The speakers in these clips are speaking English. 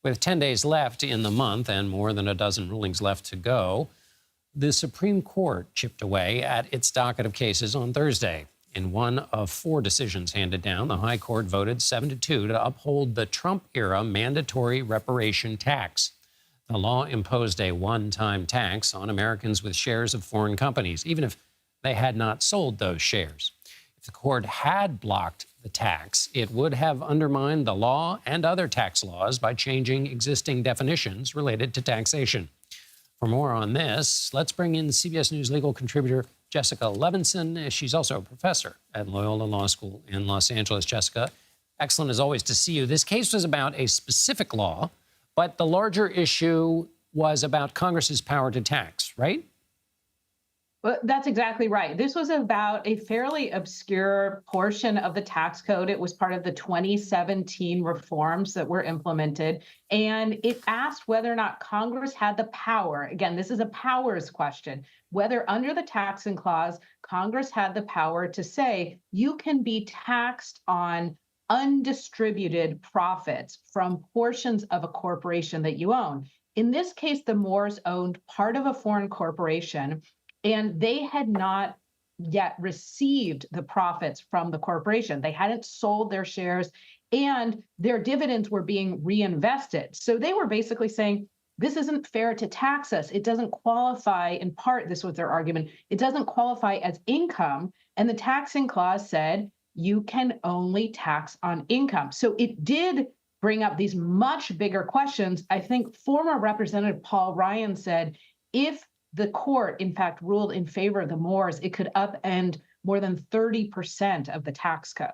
With 10 days left in the month and more than a dozen rulings left to go, the Supreme Court chipped away at its docket of cases on Thursday. In one of 4 decisions handed down, the High Court voted 7-2 to uphold the Trump-era mandatory reparation tax. The law imposed a one-time tax on Americans with shares of foreign companies, even if they had not sold those shares. If the court had blocked the tax, it would have undermined the law and other tax laws by changing existing definitions related to taxation. For more on this, let's bring in CBS News legal contributor Jessica Levinson. She's also a professor at Loyola Law School in Los Angeles. Jessica, excellent as always to see you. This case was about a specific law, but the larger issue was about Congress's power to tax, right? Well, that's exactly right. This was about a fairly obscure portion of the tax code. It was part of the 2017 reforms that were implemented, and it asked whether or not Congress had the power. Again, this is a powers question, whether under the taxing clause, Congress had the power to say you can be taxed on undistributed profits from portions of a corporation that you own. In this case, the Moores owned part of a foreign corporation, and they had not yet received the profits from the corporation. They hadn't sold their shares, and their dividends were being reinvested. So they were basically saying, this isn't fair to tax us. It doesn't qualify, in part, this was their argument, it doesn't qualify as income. And the taxing clause said, you can only tax on income. So it did bring up these much bigger questions. I think former Representative Paul Ryan said, if the court, in fact, ruled in favor of the Moores, it could upend more than 30% of the tax code.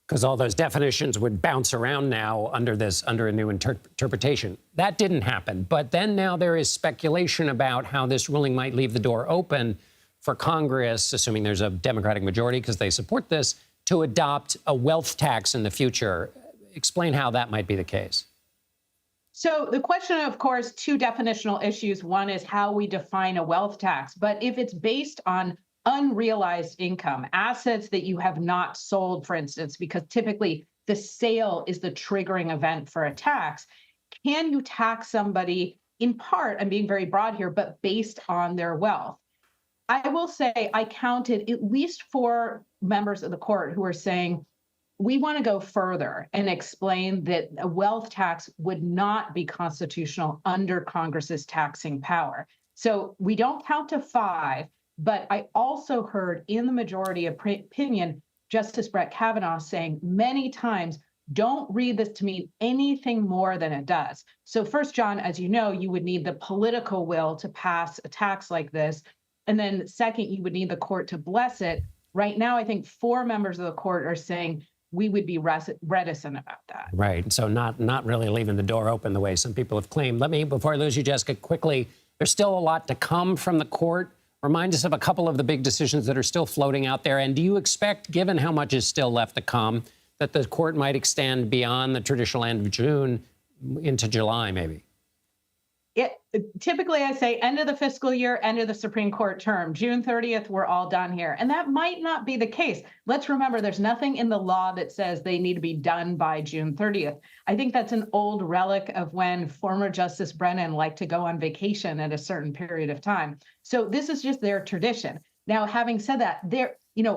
Because all those definitions would bounce around now under a new interpretation. That didn't happen. But then now there is speculation about how this ruling might leave the door open for Congress, assuming there's a Democratic majority because they support this, to adopt a wealth tax in the future. Explain how that might be the case. So the question, of course, 2 definitional issues. One is how we define a wealth tax. But if it's based on unrealized income, assets that you have not sold, for instance, because typically the sale is the triggering event for a tax, can you tax somebody in part, I'm being very broad here, but based on their wealth? I will say I counted at least 4 members of the court who are saying, we want to go further and explain that a wealth tax would not be constitutional under Congress's taxing power. So we don't count to 5, but I also heard in the majority opinion, Justice Brett Kavanaugh saying many times, don't read this to mean anything more than it does. So first, John, as you know, you would need the political will to pass a tax like this. And then second, you would need the court to bless it. Right now, I think 4 members of the court are saying we would be reticent about that. Right. So not really leaving the door open the way some people have claimed. Let me, before I lose you, Jessica, quickly, there's still a lot to come from the court. Remind us of a couple of the big decisions that are still floating out there. And do you expect, given how much is still left to come, that the court might extend beyond the traditional end of June into July, maybe? Typically, I say end of the fiscal year, end of the Supreme Court term. June 30th, we're all done here. And that might not be the case. Let's remember, there's nothing in the law that says they need to be done by June 30th. I think that's an old relic of when former Justice Brennan liked to go on vacation at a certain period of time. So this is just their tradition. Now, having said that,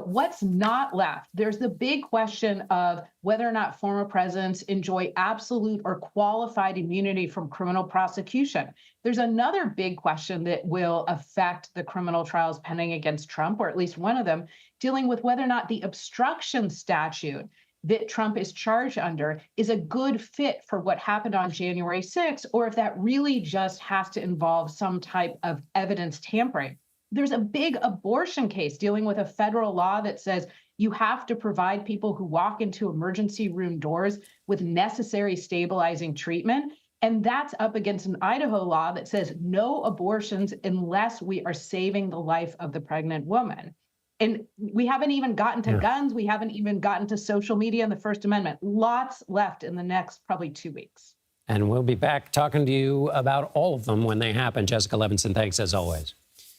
what's not left? There's the big question of whether or not former presidents enjoy absolute or qualified immunity from criminal prosecution. There's another big question that will affect the criminal trials pending against Trump, or at least one of them, dealing with whether or not the obstruction statute that Trump is charged under is a good fit for what happened on January 6th, or if that really just has to involve some type of evidence tampering. There's a big abortion case dealing with a federal law that says you have to provide people who walk into emergency room doors with necessary stabilizing treatment. And that's up against an Idaho law that says no abortions unless we are saving the life of the pregnant woman. And we haven't even gotten to guns. We haven't even gotten to social media and the First Amendment. Lots left in the next probably 2 weeks. And we'll be back talking to you about all of them when they happen. Jessica Levinson, thanks as always.